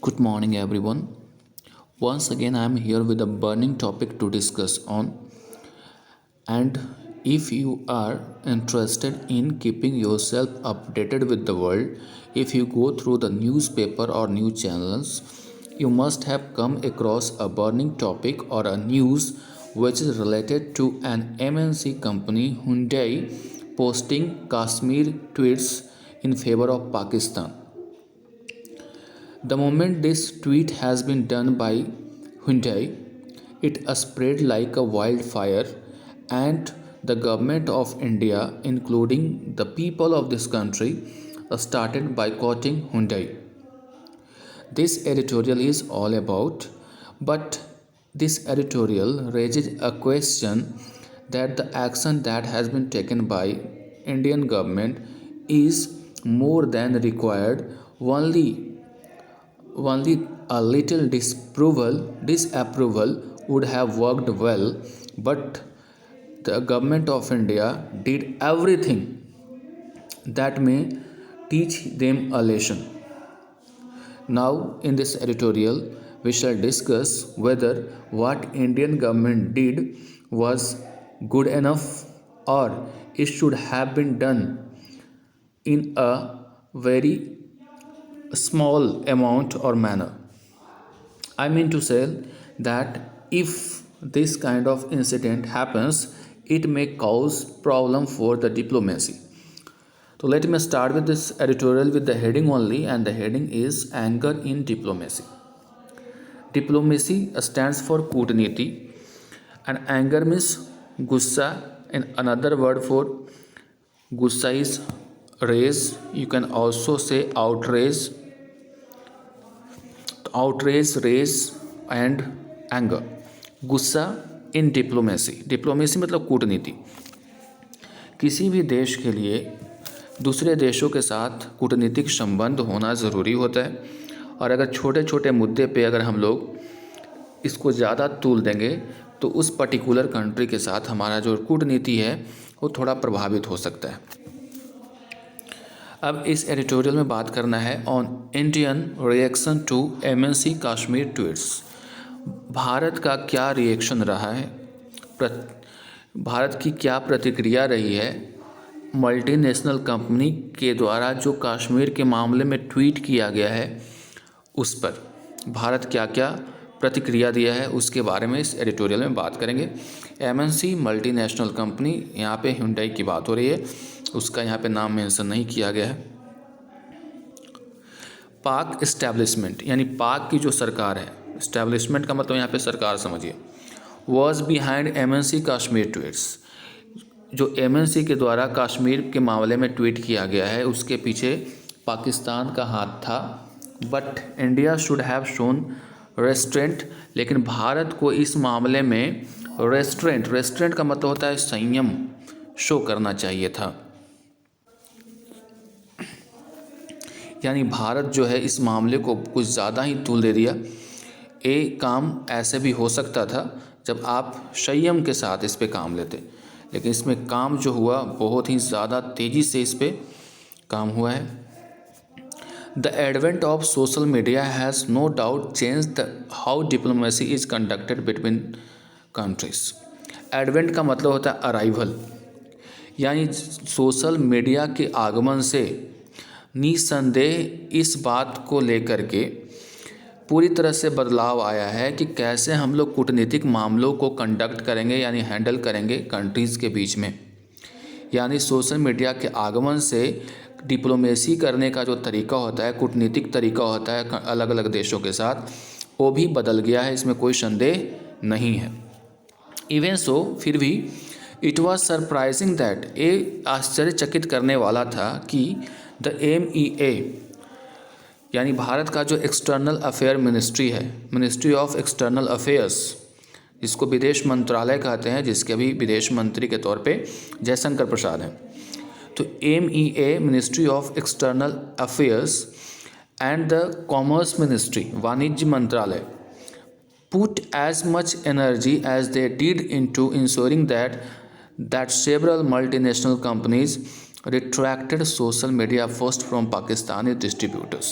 Good morning, everyone. Once again, I am here with a burning topic to discuss on. And if you are interested in keeping yourself updated with the world, if you go through the newspaper or news channels, you must have come across a burning topic or a news which is related to an MNC company Hyundai posting Kashmir tweets in favor of Pakistan. The moment this tweet has been done by Hyundai, it spread like a wildfire, and the government of India, including the people of this country, started boycotting Hyundai. This editorial is all about, but this editorial raises a question that the action that has been taken by Indian government is more than required. Only a little disapproval would have worked well, but the government of India did everything that may teach them a lesson. Now in this editorial we shall discuss whether what Indian government did was good enough or it should have been done in a very small amount or manner. I mean to say that if this kind of incident happens, it may cause problem for the diplomacy. So let me start with this editorial with the heading only, and the heading is anger in diplomacy. Diplomacy stands for कूटनीति, and anger means gussa, and another word for gussa is rage. You can also say outrage, rage and anger. गुस्सा इन diplomacy मतलब कूटनीति। किसी भी देश के लिए दूसरे देशों के साथ कूटनीतिक संबंध होना ज़रूरी होता है, और अगर छोटे छोटे मुद्दे पे अगर हम लोग इसको ज़्यादा तूल देंगे तो उस पर्टिकुलर कंट्री के साथ हमारा जो कूटनीति है वो थोड़ा प्रभावित हो सकता है। अब इस एडिटोरियल में बात करना है on Indian reaction to MNC Kashmir tweets. Bharat का क्या रिएक्शन रहा है, भारत की क्या प्रतिक्रिया रही है मल्टीनेशनल कंपनी के द्वारा जो कश्मीर के मामले में ट्वीट किया गया है उस पर भारत क्या क्या प्रतिक्रिया दिया है, उसके बारे में इस एडिटोरियल में बात करेंगे। एमएनसी मल्टीनेशनल कंपनी, यहाँ पे Hyundai की बात हो रही है, उसका यहाँ पे नाम मेंशन नहीं किया गया है। पाक इस्टेब्लिशमेंट यानी पाक की जो सरकार है, इस्टेब्लिशमेंट का मतलब यहाँ पे सरकार समझिए, was behind MNC Kashmir tweets. जो एमएनसी के द्वारा कश्मीर के मामले में ट्वीट किया गया है उसके पीछे पाकिस्तान का हाथ था, but India should have shown restaurant. लेकिन भारत को इस मामले में रेस्ट्रेंट का मतलब होता है संयम शो करना चाहिए था। यानी भारत जो है इस मामले को कुछ ज़्यादा ही तूल दे दिया। ये काम ऐसे भी हो सकता था जब आप संयम के साथ इस पे काम लेते, लेकिन इसमें काम जो हुआ बहुत ही ज़्यादा तेज़ी से इस पे काम हुआ है। The advent of social media has no doubt change the how diplomacy is conducted between countries. Advent का मतलब होता है अराइवल, यानी सोशल मीडिया के आगमन से निसंदेह इस बात को लेकर के पूरी तरह से बदलाव आया है कि कैसे हम लोग कूटनीतिक मामलों को कंडक्ट करेंगे यानी हैंडल करेंगे कंट्रीज़ के बीच में। यानी सोशल मीडिया के आगमन से डिप्लोमेसी करने का जो तरीका होता है, कूटनीतिक तरीका होता है अलग अलग देशों के साथ, वो भी बदल गया है, इसमें कोई संदेह नहीं है। इवन सो फिर भी इट वॉज सरप्राइजिंग दैट, ये आश्चर्यचकित करने वाला था कि द MEA यानी भारत का जो एक्सटर्नल अफेयर मिनिस्ट्री है, मिनिस्ट्री ऑफ एक्सटर्नल अफेयर्स, जिसको विदेश मंत्रालय कहते हैं, जिसके अभी विदेश मंत्री के तौर पे जयशंकर प्रसाद हैं। तो MEA ministry of external affairs and the commerce ministry वाणिज्य मंत्रालय put as much energy as they did into ensuring that several multinational companies retracted social media posts from Pakistani distributors।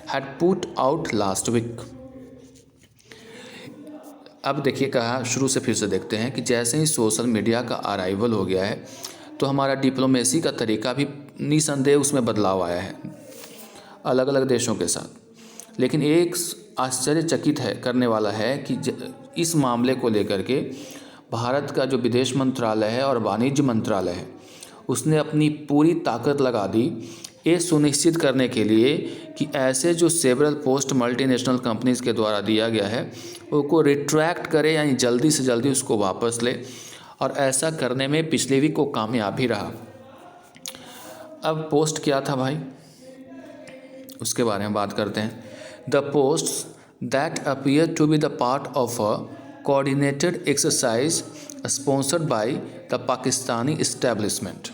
had put out last week। अब देखिए कहा, शुरू से फिर से देखते हैं कि जैसे ही सोशल मीडिया का अराइवल हो गया है तो हमारा डिप्लोमेसी का तरीका भी निसंदेह उसमें बदलाव आया है अलग अलग देशों के साथ। लेकिन एक आश्चर्यचकित है करने वाला है कि इस मामले को लेकर के भारत का जो विदेश मंत्रालय है और वाणिज्य मंत्रालय है उसने अपनी पूरी ताकत लगा दी ये सुनिश्चित करने के लिए कि ऐसे जो सेवरल पोस्ट मल्टीनेशनल कंपनीज़ के द्वारा दिया गया है उसको रिट्रैक्ट करे, यानी जल्दी से जल्दी उसको वापस ले, और ऐसा करने में पिछले वीक को कामयाब ही रहा। अब पोस्ट क्या था भाई, उसके बारे में बात करते हैं। The post that appear to be the part of a coordinated exercise sponsored by the Pakistani establishment.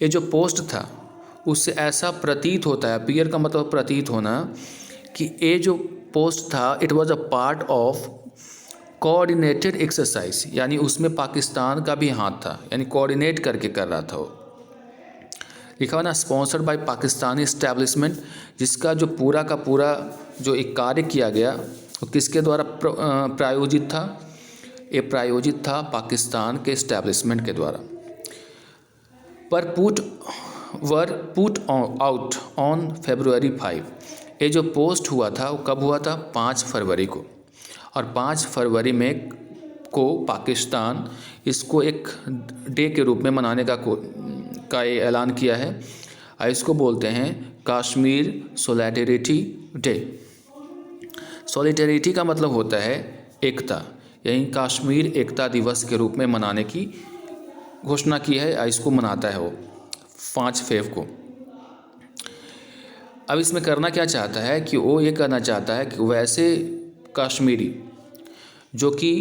ये जो पोस्ट था उससे ऐसा प्रतीत होता है, अपीयर का मतलब प्रतीत होना, कि ये जो पोस्ट था it was a part of coordinated exercise, यानी उसमें पाकिस्तान का भी हाथ था, यानी कोऑर्डिनेट करके कर रहा था वो। लिखा हुआ ना स्पॉन्सर्ड बाय पाकिस्तानी एस्टेब्लिशमेंट, जिसका जो पूरा का पूरा जो एक कार्य किया गया वो किसके द्वारा प्रायोजित था? ये प्रायोजित था पाकिस्तान के एस्टेब्लिशमेंट के द्वारा। पर पुट आउट ऑन February 5। ये जो पोस्ट हुआ था वो कब हुआ था? 5 फरवरी को। और 5 फरवरी में को पाकिस्तान इसको एक डे के रूप में मनाने का ये ऐलान किया है। इसको बोलते हैं कश्मीर सोलिडेरिटी डे। सोलिडेरिटी का मतलब होता है एकता, यही कश्मीर एकता दिवस के रूप में मनाने की घोषणा की है। इसको मनाता है वो 5 फेब को। अब इसमें करना क्या चाहता है कि वो ये करना चाहता है कि वैसे कश्मीरी जो कि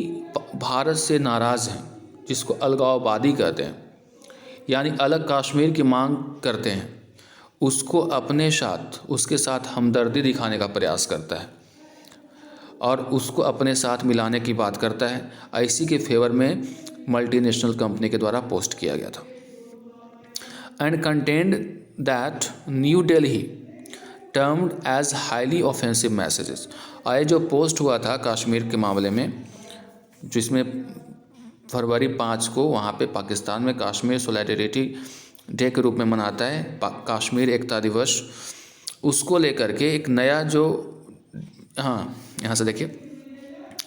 भारत से नाराज़ हैं, जिसको अलगाववादी कहते हैं, यानी अलग कश्मीर की मांग करते हैं, उसको अपने साथ उसके साथ हमदर्दी दिखाने का प्रयास करता है और उसको अपने साथ मिलाने की बात करता है। इसी के फेवर में मल्टीनेशनल कंपनी के द्वारा पोस्ट किया गया था। And contend that New Delhi termed as highly offensive messages. ये जो पोस्ट हुआ था कश्मीर के मामले में, जिसमें फरवरी 5 को वहाँ पे पाकिस्तान में कश्मीर सोलिडेरिटी डे के रूप में मनाता है कश्मीर एकता दिवस, उसको लेकर के एक नया जो यहाँ से देखिए,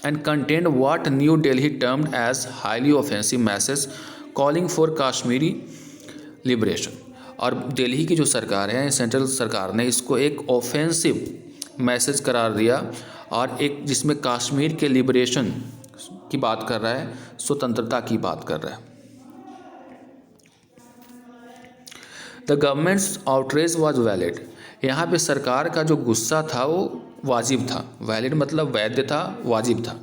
and contend what New Delhi termed as highly offensive message calling for Kashmiri liberation. और दिल्ली की जो सरकार है, सेंट्रल सरकार ने इसको एक ऑफेंसिव मैसेज करार दिया और एक जिसमें कश्मीर के लिबरेशन की बात कर रहा है, स्वतंत्रता की बात कर रहा है। The governments outrage was valid. यहाँ पे सरकार का जो गुस्सा था वो वाजिब था। वैलिड मतलब वैध था, वाजिब था।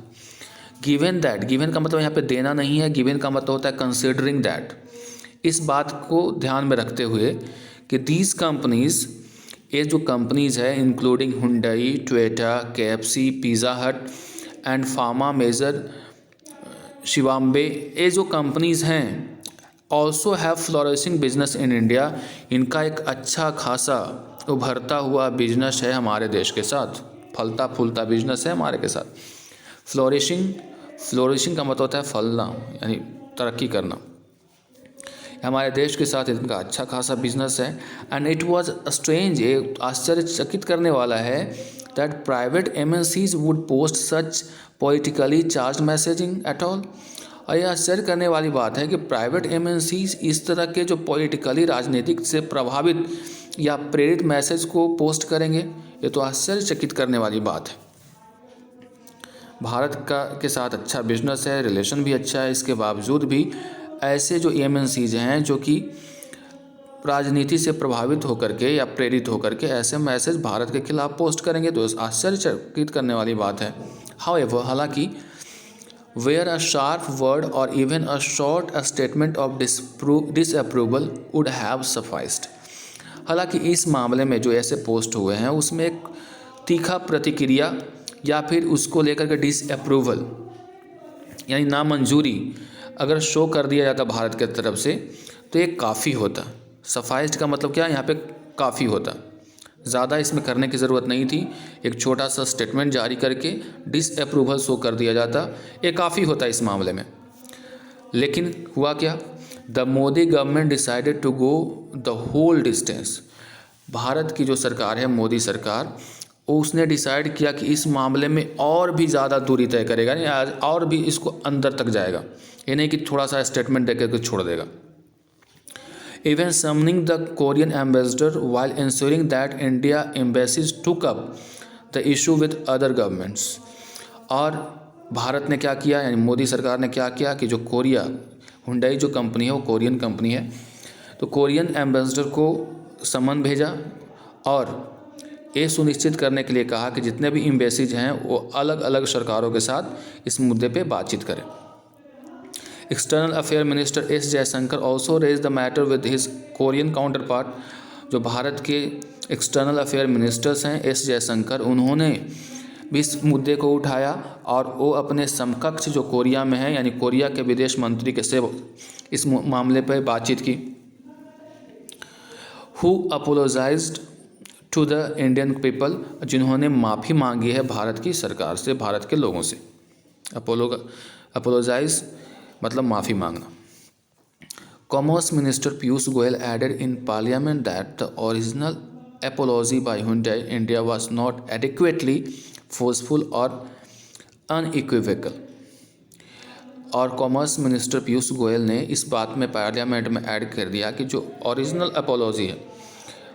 गिवन दैट, गिवन का मतलब यहाँ पे देना नहीं है, गिवन का मतलब होता है कंसिडरिंग दैट। इस बात को ध्यान में रखते हुए कि दीज कंपनीज़, ये जो कंपनीज़ है including Hyundai, Toyota, KFC, pizza हट एंड फार्मा मेजर शिवाम्बे, ये जो कंपनीज़ हैं also have flourishing business in India. इनका एक अच्छा खासा उभरता हुआ बिजनेस है हमारे देश के साथ, फलता फूलता बिजनेस है हमारे के साथ। फ्लोरिशिंग का मतलब होता है फलना, यानी तरक्की करना। हमारे देश के साथ इनका अच्छा खासा बिजनेस है। एंड इट वाज स्ट्रेंज, ये आश्चर्यचकित करने वाला है, that private MNCs would post such politically charge messaging at all. और यह आश्चर्य करने वाली बात है कि प्राइवेट MNCs इस तरह के जो पॉलिटिकली राजनीतिक से प्रभावित या प्रेरित मैसेज को पोस्ट करेंगे, ये तो आश्चर्यचकित करने वाली बात है। भारत के साथ अच्छा बिजनेस है, रिलेशन भी अच्छा है, इसके बावजूद भी ऐसे जो MNCs हैं जो कि राजनीति से प्रभावित होकर के या प्रेरित होकर के ऐसे मैसेज भारत के खिलाफ पोस्ट करेंगे, तो आश्चर्यचकित करने वाली बात है। हाउएवर, हालांकि where a sharp word or even a short statement of disapproval would have sufficed. हालांकि इस मामले में जो ऐसे पोस्ट हुए हैं उसमें एक तीखा प्रतिक्रिया या फिर उसको लेकर के डिसअप्रूवल यानी नामंजूरी अगर शो कर दिया जाता भारत की तरफ से तो ये काफ़ी होता। सफाइस्ड का मतलब क्या, यहाँ पे काफ़ी होता। ज़्यादा इसमें करने की ज़रूरत नहीं थी, एक छोटा सा स्टेटमेंट जारी करके डिसअप्रूवल शो कर दिया जाता, ये काफ़ी होता इस मामले में। लेकिन हुआ क्या, the Modi government decided to go the whole distance. Bharat की जो सरकार है, मोदी सरकार, उसने डिसाइड किया कि इस मामले में और भी ज़्यादा दूरी तय करेगा, नहीं आज और भी इसको अंदर तक जाएगा, ये नहीं कि थोड़ा सा स्टेटमेंट दे करके छोड़ देगा। Even summoning the Korean ambassador while ensuring that India embassies took up the issue with other governments. और भारत ने क्या किया, यानी मोदी सरकार ने क्या किया कि जो कोरिया हुंडई जो कंपनी है वो कोरियन कंपनी है, तो कोरियन एम्बेसडर को समन भेजा और ये सुनिश्चित करने के लिए कहा कि जितने भी एम्बेसीज हैं वो अलग अलग सरकारों के साथ इस मुद्दे पे बातचीत करें। External affair minister S Jaishankar also raise the matter with his Korean counterpart. जो भारत के एक्सटर्नल अफेयर मिनिस्टर्स हैं एस जयशंकर, उन्होंने भी इस मुद्दे को उठाया और वो अपने समकक्ष जो कोरिया में है, यानी कोरिया के विदेश मंत्री के से इस मामले पर बातचीत की। Who apologised to the Indian people, जिन्होंने माफ़ी मांगी है भारत की सरकार से, भारत के लोगों से। अपोलोजाइज मतलब माफ़ी मांगना। Commerce minister Piyush Goyal added in parliament that the original apology by Hyundai India was not adequately forceful or unequivocal। और कॉमर्स मिनिस्टर पीयूष गोयल ने इस बात में पार्लियामेंट में ऐड कर दिया कि जो ओरिजिनल अपोलॉजी है,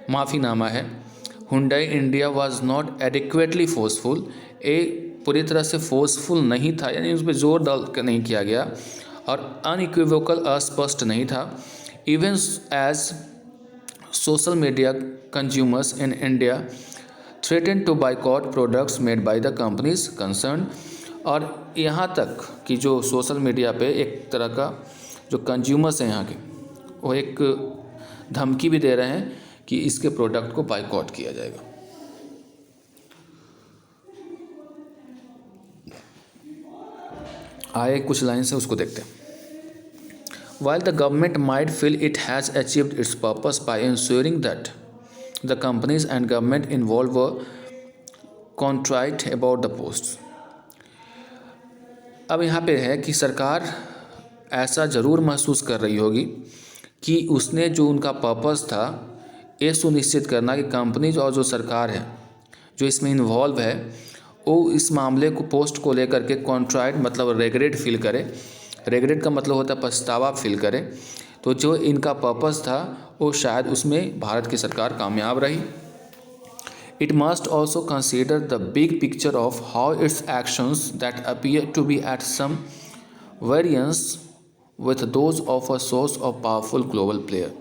माफ़ीनामा है, Hyundai India was not adequately forceful, ये पूरी तरह से फोर्सफुल नहीं था, यानी उस पर जोर डाल कर नहीं किया गया, और अनइक्विवोकल अस्पष्ट नहीं था। Even as social media consumers in India threaten to boycott products made by the companies concern. और यहाँ तक कि जो सोशल मीडिया पे एक तरह का जो कंज्यूमर्स हैं यहाँ के, वो एक धमकी भी दे रहे हैं कि इसके प्रोडक्ट को बाइकॉट किया जाएगा। आए कुछ लाइन से उसको देखते हैं। While the government might feel it has achieved its purpose by ensuring that the companies and government involved were contrite about the posts। अब यहाँ पे है कि सरकार ऐसा ज़रूर महसूस कर रही होगी कि उसने जो उनका पर्पस था ये सुनिश्चित करना कि कंपनीज और जो सरकार है जो इसमें इन्वॉल्व है वो इस मामले को पोस्ट को लेकर के कॉन्ट्राइट मतलब रेग्रेट फील करे। रेग्रेट का मतलब होता है पछतावा फील करे। तो जो इनका पर्पस था वो शायद उसमें भारत की सरकार कामयाब रही। It must also consider the big picture of how its actions that appear to be at some variance with those of a source of powerful global player.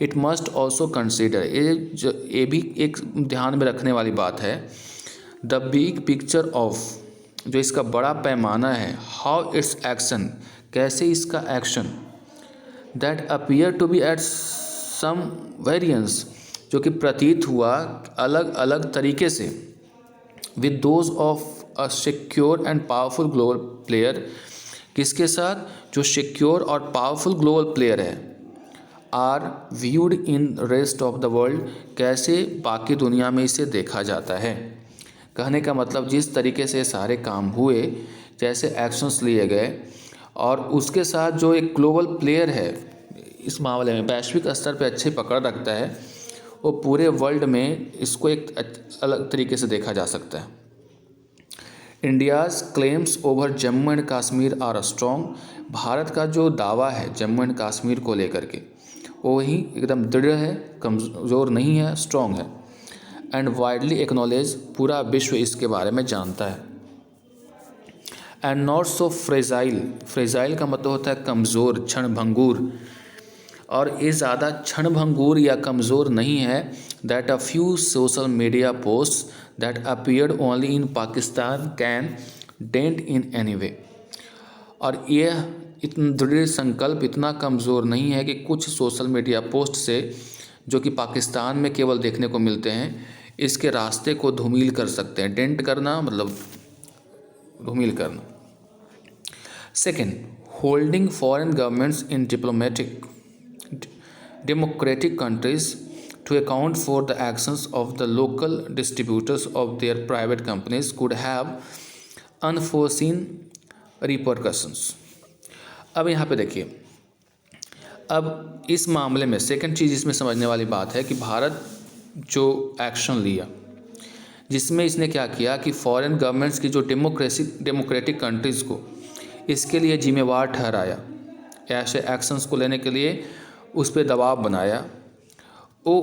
It must also consider, ये भी एक ध्यान में रखने वाली बात है, the big picture of, जो इसका बड़ा पैमाना है, हाउ इट्स एक्शन, कैसे इसका action, that appear to be at some variance, जो कि प्रतीत हुआ अलग अलग तरीके से, with those of a secure and powerful global player, किसके साथ, जो सिक्योर और पावरफुल ग्लोबल प्लेयर है, are viewed in rest of the world, कैसे बाकी दुनिया में इसे देखा जाता है। कहने का मतलब जिस तरीके से सारे काम हुए, जैसे एक्शंस लिए गए, और उसके साथ जो एक ग्लोबल प्लेयर है इस मामले में वैश्विक स्तर पे अच्छी पकड़ रखता है, वो पूरे वर्ल्ड में इसको एक अलग तरीके से देखा जा सकता है। India's claims over Jammu and Kashmir are strong, Bharat का जो दावा है जम्मू एंड कश्मीर को लेकर के वो ही एकदम दृढ़ है, कमज़ोर नहीं है, स्ट्रॉन्ग है। एंड वाइडली एक्नॉलेज, पूरा विश्व इसके बारे में जानता है। And not so fragile, fragile का मतलब होता है कमज़ोर, क्षणभंगुर, और ये ज़्यादा क्षणभंगुर या कमज़ोर नहीं है। That a few social media post that appeared only in Pakistan can dent in any way. और यह इतना दृढ़ संकल्प इतना कमज़ोर नहीं है कि कुछ सोशल मीडिया पोस्ट से जो कि पाकिस्तान में केवल देखने को मिलते हैं, इसके रास्ते को धूमिल कर सकते हैं। डेंट करना मतलब धूमिल करना। Second, holding foreign governments in diplomatic democratic countries to account for the actions of the local distributors of their private companies could have unforeseen repercussions। अब यहाँ पे देखिए, अब इस मामले में सेकंड चीज़ इसमें समझने वाली बात है कि भारत जो एक्शन लिया, जिसमें इसने क्या किया कि फॉरेन गवर्नमेंट्स की जो डेमोक्रेटिक कंट्रीज़ को इसके लिए जिम्मेवार ठहराया, ऐसे एक्शंस को लेने के लिए उस पर दबाव बनाया। वो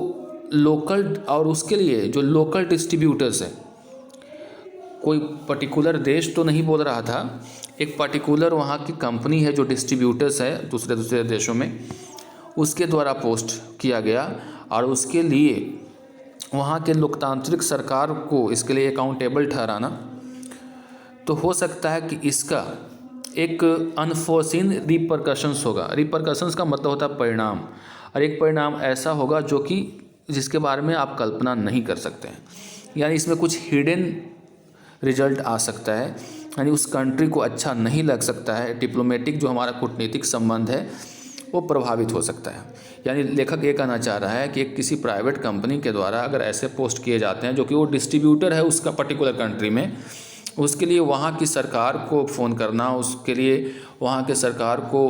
लोकल, और उसके लिए जो लोकल डिस्ट्रीब्यूटर्स हैं, कोई पर्टिकुलर देश तो नहीं बोल रहा था, एक पर्टिकुलर वहाँ की कंपनी है जो डिस्ट्रीब्यूटर्स है दूसरे देशों में, उसके द्वारा पोस्ट किया गया और उसके लिए वहाँ के लोकतांत्रिक सरकार को इसके लिए अकाउंटेबल ठहराना। तो हो सकता है कि इसका एक अनफोर्सिन रिपरकशंस होगा। रिपरकशंस का मतलब होता है परिणाम, और एक परिणाम ऐसा होगा जो कि जिसके बारे में आप कल्पना नहीं कर सकते हैं, यानी इसमें कुछ हिडन रिजल्ट आ सकता है, यानी उस कंट्री को अच्छा नहीं लग सकता है, डिप्लोमेटिक जो हमारा कूटनीतिक संबंध है वो प्रभावित हो सकता है। यानी लेखक ये कहना चाह रहा है कि एक किसी प्राइवेट कंपनी के द्वारा अगर ऐसे पोस्ट किए जाते हैं जो कि वो डिस्ट्रीब्यूटर है उसका पर्टिकुलर कंट्री में, उसके लिए वहाँ की सरकार को फ़ोन करना, उसके लिए वहाँ के सरकार को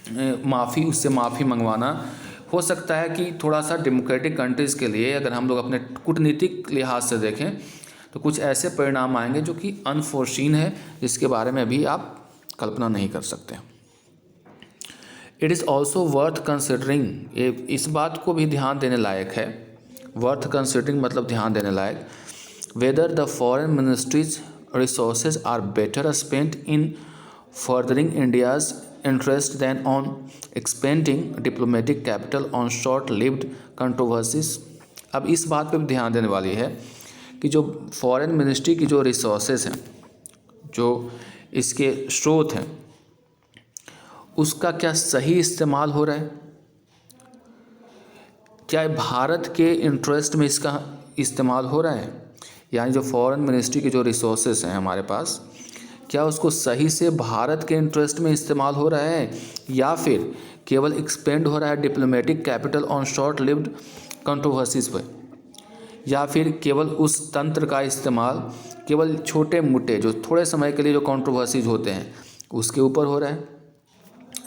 उससे माफ़ी मंगवाना, हो सकता है कि थोड़ा सा डेमोक्रेटिक कंट्रीज़ के लिए अगर हम लोग अपने कूटनीतिक लिहाज से देखें तो कुछ ऐसे परिणाम आएंगे जो कि अनफोर्सीन है, जिसके बारे में भी आप कल्पना नहीं कर सकते। It is also worth considering, इस बात को भी ध्यान देने लायक है। वर्थ कंसिडरिंग मतलब ध्यान देने लायक। Whether the foreign ministries resources are better spent in furthering India's interest than on expending diplomatic capital on short lived controversies. अब इस बात पर भी ध्यान देने वाली है कि जो फॉरेन मिनिस्ट्री की जो रिसोर्सेज हैं, जो इसके स्रोत हैं, उसका क्या सही इस्तेमाल हो रहा है? क्या भारत के इंटरेस्ट में इसका इस्तेमाल हो रहा है? यानी जो फॉरेन मिनिस्ट्री के जो रिसोर्सेज हैं हमारे पास, क्या उसको सही से भारत के इंटरेस्ट में इस्तेमाल हो रहा है, या फिर केवल एक्सपेंड हो रहा है diplomatic capital on short lived controversies पर, या फिर केवल उस तंत्र का इस्तेमाल केवल छोटे मोटे जो थोड़े समय के लिए जो कंट्रोवर्सीज होते हैं उसके ऊपर हो रहा है।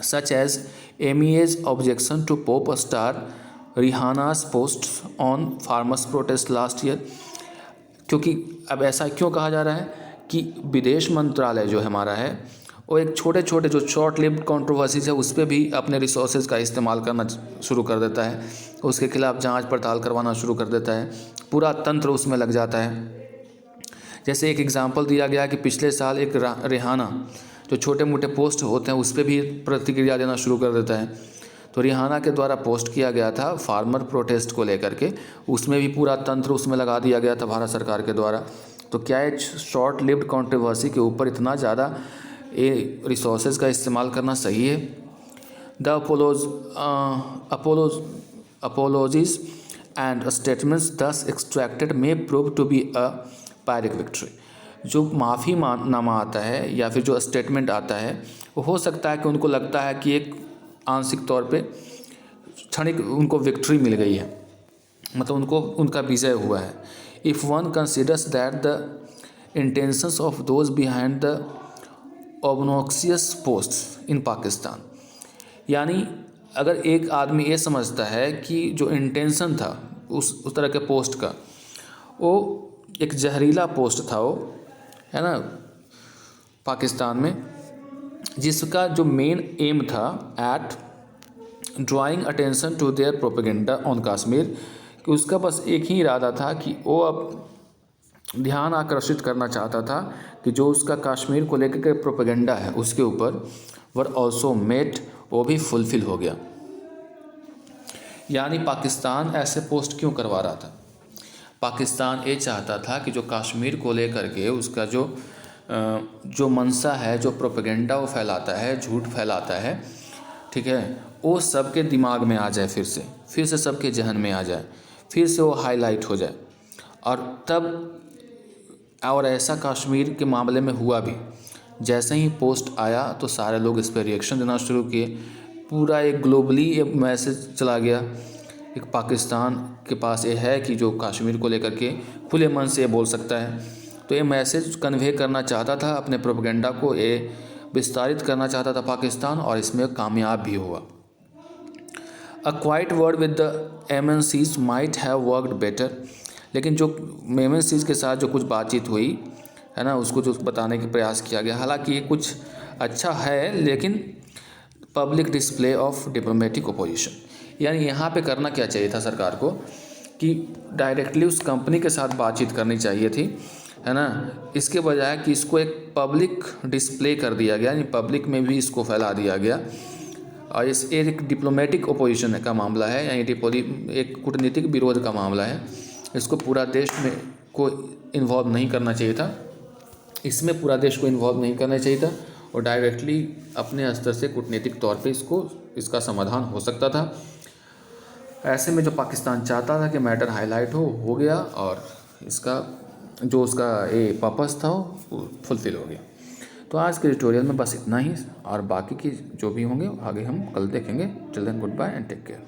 Such as MEA's objection to pop star Rihanna's post on farmers protest last year. क्योंकि अब ऐसा क्यों कहा जा रहा है कि विदेश मंत्रालय जो हमारा है वो एक छोटे छोटे जो शॉर्ट लिव्ड कंट्रोवर्सीज है उस पर भी अपने रिसोर्सेज का इस्तेमाल करना शुरू कर देता है, उसके खिलाफ जांच पड़ताल करवाना शुरू कर देता है, पूरा तंत्र उसमें लग जाता है। जैसे एक एग्जांपल दिया गया कि पिछले साल एक रिहाना जो छोटे मोटे पोस्ट होते हैं उस पर भी प्रतिक्रिया देना शुरू कर देता है। तो रिहाना के द्वारा पोस्ट किया गया था फार्मर प्रोटेस्ट को लेकर के, उसमें भी पूरा तंत्र उसमें लगा दिया गया था भारत सरकार के द्वारा। तो क्या ये शॉर्ट लिव्ड कंट्रोवर्सी के ऊपर इतना ज़्यादा ये रिसोर्सेज का इस्तेमाल करना सही है? The apologies and statements thus extracted may prove to be a pyrrhic victory। जो माफ़ी नामा आता है या फिर जो स्टेटमेंट आता है वो हो सकता है कि उनको लगता है कि एक आंशिक तौर पे क्षणिक उनको विक्ट्री मिल गई है, मतलब उनको उनका विजय हुआ है। If one considers that the intentions of those behind the obnoxious post in Pakistan, यानी अगर एक आदमी ये समझता है कि जो इंटेंशन था उस तरह के पोस्ट का, वो एक जहरीला पोस्ट था, वो है ना पाकिस्तान में, जिसका जो मेन एम था at drawing attention to their propaganda on Kashmir, कि उसका बस एक ही इरादा था कि वो अब ध्यान आकर्षित करना चाहता था कि जो उसका कश्मीर को लेकर के प्रोपेगेंडा है उसके ऊपर वर ऑल्सो मेट, वो भी फुलफिल हो गया। यानी पाकिस्तान ऐसे पोस्ट क्यों करवा रहा था? पाकिस्तान ये चाहता था कि जो कश्मीर को लेकर के उसका जो मंशा है, जो प्रोपेगेंडा वो फैलाता है, झूठ फैलाता है, ठीक है, वो सबके दिमाग में आ जाए, फिर से सबके जहन में आ जाए, फिर से वो हाईलाइट हो जाए। और ऐसा कश्मीर के मामले में हुआ भी। जैसे ही पोस्ट आया तो सारे लोग इस पर रिएक्शन देना शुरू किए, पूरा एक ग्लोबली एक मैसेज चला गया एक पाकिस्तान के पास ये है कि जो कश्मीर को लेकर के खुले मन से बोल सकता है। तो ये मैसेज कन्वे करना चाहता था, अपने प्रोपेगेंडा को ये विस्तारित करना चाहता था पाकिस्तान, और इसमें कामयाब भी हुआ। A quiet word with the MNCs might have worked better. लेकिन जो MNCs के साथ जो कुछ बातचीत हुई है ना, उसको जो बताने का प्रयास किया गया, हालांकि ये कुछ अच्छा है, लेकिन public display of diplomatic opposition, यानी यहाँ पे करना क्या चाहिए था सरकार को कि डायरेक्टली उस कंपनी के साथ बातचीत करनी चाहिए थी, है ना। इसके बजाय कि इसको एक पब्लिक डिस्प्ले कर दिया गया, यानी पब्लिक में भी इसको फैला दिया गया। और इस एक डिप्लोमेटिक ओपोजिशन का मामला है, यानी एक कूटनीतिक विरोध का मामला है। इसको पूरा देश में को इन्वॉल्व नहीं करना चाहिए था, इसमें पूरा देश को इन्वॉल्व नहीं करना चाहिए था, और डायरेक्टली अपने स्तर से कूटनीतिक तौर पे इसका समाधान हो सकता था। ऐसे में जो पाकिस्तान चाहता था कि मैटर हाईलाइट हो गया, और इसका जो उसका ये पर्पस था वो फुलफिल हो गया। तो आज के ट्यूटोरियल में बस इतना ही, और बाकी की जो भी होंगे आगे हम कल देखेंगे। Till then goodbye and take care.